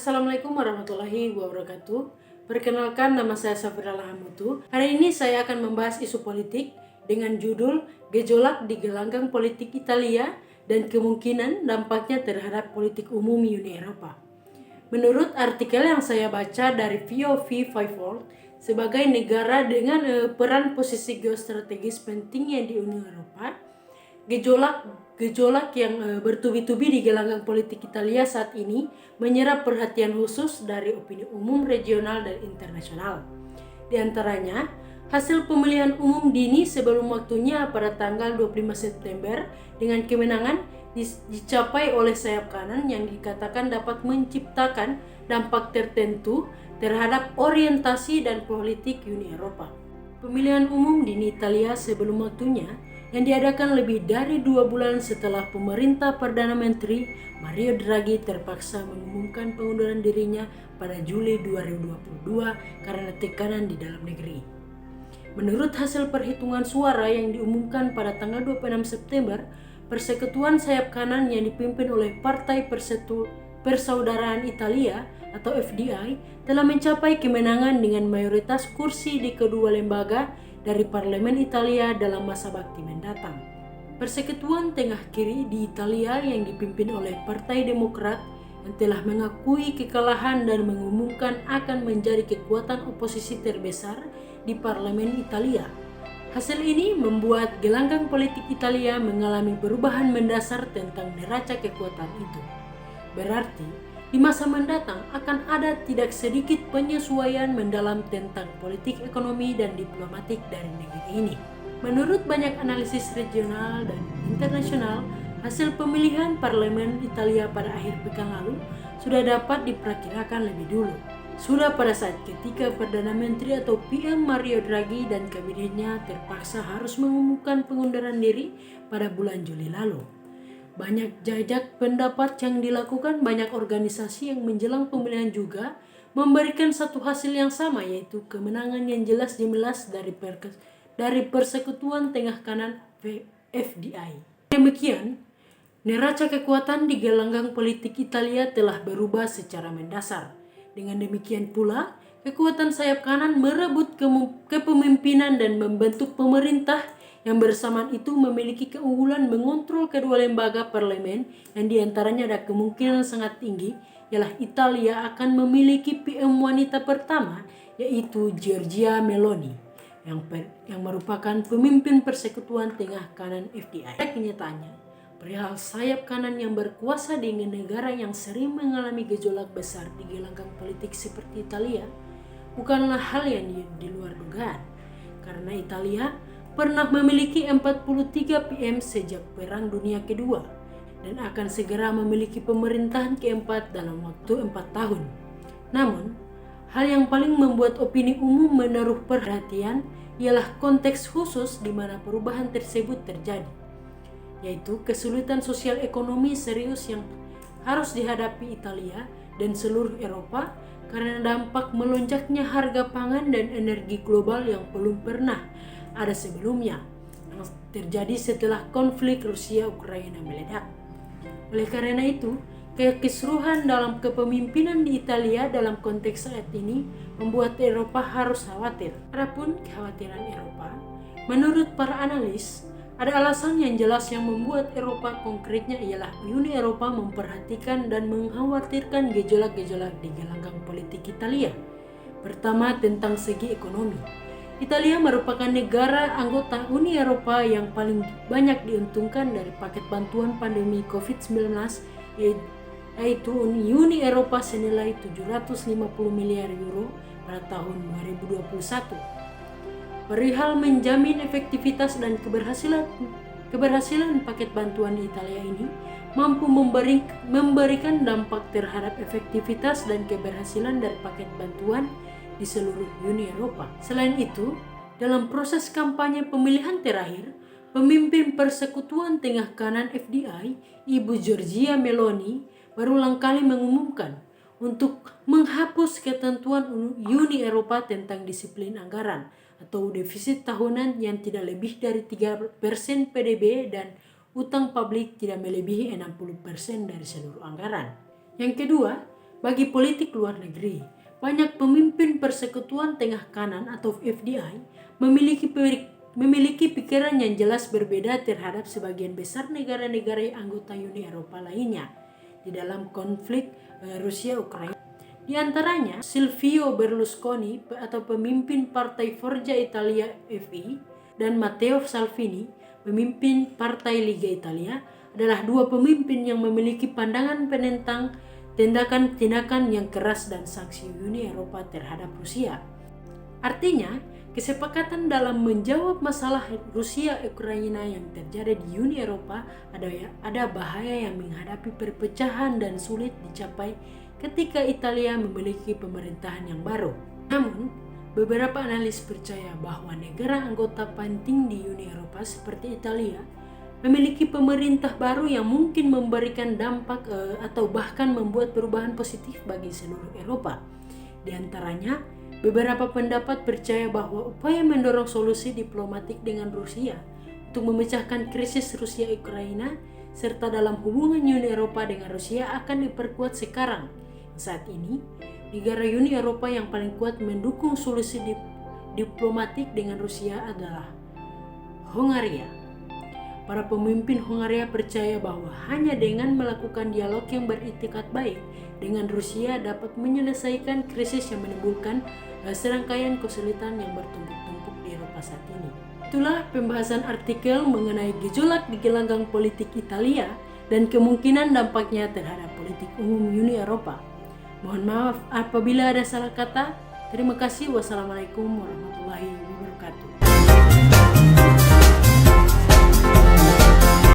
Assalamualaikum warahmatullahi wabarakatuh. Perkenalkan, nama saya Safira Lahamutu. Hari ini saya akan membahas isu politik dengan judul Gejolak di Gelanggang Politik Italia dan Kemungkinan Dampaknya Terhadap Politik Umum Uni Eropa. Menurut artikel yang saya baca dari VOV5World, sebagai negara dengan peran posisi geostrategis pentingnya di Uni Eropa, gejolak yang bertubi-tubi di gelanggang politik Italia saat ini menyerap perhatian khusus dari opini umum regional dan internasional. Di antaranya, hasil pemilihan umum dini sebelum waktunya pada tanggal 25 September dengan kemenangan dicapai oleh sayap kanan yang dikatakan dapat menciptakan dampak tertentu terhadap orientasi dan politik Uni Eropa. Pemilihan umum dini Italia sebelum waktunya yang diadakan lebih dari 2 bulan setelah pemerintah Perdana Menteri Mario Draghi terpaksa mengumumkan pengunduran dirinya pada Juli 2022 karena tekanan di dalam negeri. Menurut hasil perhitungan suara yang diumumkan pada tanggal 26 September, Persekutuan Sayap Kanan yang dipimpin oleh Partai Persaudaraan Italia atau FDI telah mencapai kemenangan dengan mayoritas kursi di kedua lembaga dari Parlemen Italia dalam masa bakti mendatang. Persekutuan Tengah Kiri di Italia yang dipimpin oleh Partai Demokrat yang telah mengakui kekalahan dan mengumumkan akan menjadi kekuatan oposisi terbesar di Parlemen Italia. Hasil ini membuat gelanggang politik Italia mengalami perubahan mendasar tentang neraca kekuatan itu. Berarti, di masa mendatang akan ada tidak sedikit penyesuaian mendalam tentang politik ekonomi dan diplomatik dari negeri ini. Menurut banyak analisis regional dan internasional, hasil pemilihan parlemen Italia pada akhir pekan lalu sudah dapat diperkirakan lebih dulu. Sudah pada saat ketika Perdana Menteri atau PM Mario Draghi dan kabinetnya terpaksa harus mengumumkan pengunduran diri pada bulan Juli lalu. Banyak jajak pendapat yang dilakukan banyak organisasi yang menjelang pemilihan juga memberikan satu hasil yang sama, yaitu kemenangan yang jelas dimelas dari Persekutuan Tengah Kanan FDI. Demikian, neraca kekuatan di gelanggang politik Italia telah berubah secara mendasar. Dengan demikian pula, kekuatan sayap kanan merebut kepemimpinan dan membentuk pemerintah yang bersamaan itu memiliki keunggulan mengontrol kedua lembaga parlemen yang diantaranya ada kemungkinan sangat tinggi ialah Italia akan memiliki PM wanita pertama, yaitu Giorgia Meloni yang merupakan pemimpin Persekutuan Tengah Kanan FDI. Kenyataannya, perihal sayap kanan yang berkuasa di negara yang sering mengalami gejolak besar di gelanggang politik seperti Italia bukanlah hal yang di luar dugaan, karena Italia pernah memiliki 43 PM sejak Perang Dunia Kedua dan akan segera memiliki pemerintahan keempat dalam waktu 4 tahun. Namun, hal yang paling membuat opini umum menaruh perhatian ialah konteks khusus di mana perubahan tersebut terjadi, yaitu kesulitan sosial ekonomi serius yang harus dihadapi Italia dan seluruh Eropa karena dampak melonjaknya harga pangan dan energi global yang belum pernah ada sebelumnya yang terjadi setelah konflik Rusia-Ukraina meledak. Oleh karena itu, kekisruhan dalam kepemimpinan di Italia dalam konteks saat ini membuat Eropa harus khawatir. Adapun kekhawatiran Eropa, menurut para analis, ada alasan yang jelas yang membuat Eropa, konkretnya ialah Uni Eropa memperhatikan dan mengkhawatirkan gejolak-gejolak di gelanggang politik Italia. Pertama, tentang segi ekonomi. Italia merupakan negara anggota Uni Eropa yang paling banyak diuntungkan dari paket bantuan pandemi COVID-19, yaitu Uni Eropa senilai 750 miliar euro pada tahun 2021. Perihal menjamin efektivitas dan keberhasilan paket bantuan di Italia ini mampu memberikan dampak terhadap efektivitas dan keberhasilan dari paket bantuan di seluruh Uni Eropa. Selain itu, dalam proses kampanye pemilihan terakhir, pemimpin Persekutuan Tengah Kanan FDI, Ibu Giorgia Meloni, berulang kali mengumumkan untuk menghapus ketentuan Uni Eropa tentang disiplin anggaran atau defisit tahunan yang tidak lebih dari 3% PDB dan utang publik tidak melebihi 60% dari seluruh anggaran. Yang kedua, Bagi politik luar negeri, banyak pemimpin Persekutuan Tengah Kanan atau FDI memiliki pikiran yang jelas berbeda terhadap sebagian besar negara-negara anggota Uni Eropa lainnya di dalam konflik Rusia-Ukraina. Di antaranya, Silvio Berlusconi atau pemimpin Partai Forza Italia FI dan Matteo Salvini, pemimpin Partai Liga Italia, adalah dua pemimpin yang memiliki pandangan penentang tindakan-tindakan yang keras dan sanksi Uni Eropa terhadap Rusia. Artinya, kesepakatan dalam menjawab masalah Rusia-Ukraina yang terjadi di Uni Eropa ada bahaya yang menghadapi perpecahan dan sulit dicapai ketika Italia memiliki pemerintahan yang baru. Namun, beberapa analis percaya bahwa negara anggota penting di Uni Eropa seperti Italia memiliki pemerintah baru yang mungkin memberikan dampak atau bahkan membuat perubahan positif bagi seluruh Eropa. Di antaranya, beberapa pendapat percaya bahwa upaya mendorong solusi diplomatik dengan Rusia untuk memecahkan krisis Rusia-Ukraina serta dalam hubungan Uni Eropa dengan Rusia akan diperkuat sekarang. Saat ini, negara Uni Eropa yang paling kuat mendukung solusi diplomatik dengan Rusia adalah Hongaria. Para pemimpin Hongaria percaya bahwa hanya dengan melakukan dialog yang beritikat baik dengan Rusia dapat menyelesaikan krisis yang menimbulkan serangkaian kesulitan yang bertumpuk-tumpuk di Eropa saat ini. Itulah pembahasan artikel mengenai gejolak di gelanggang politik Italia dan kemungkinan dampaknya terhadap politik umum Uni Eropa. Mohon maaf apabila ada salah kata. Terima kasih. Wassalamualaikum warahmatullahi wabarakatuh.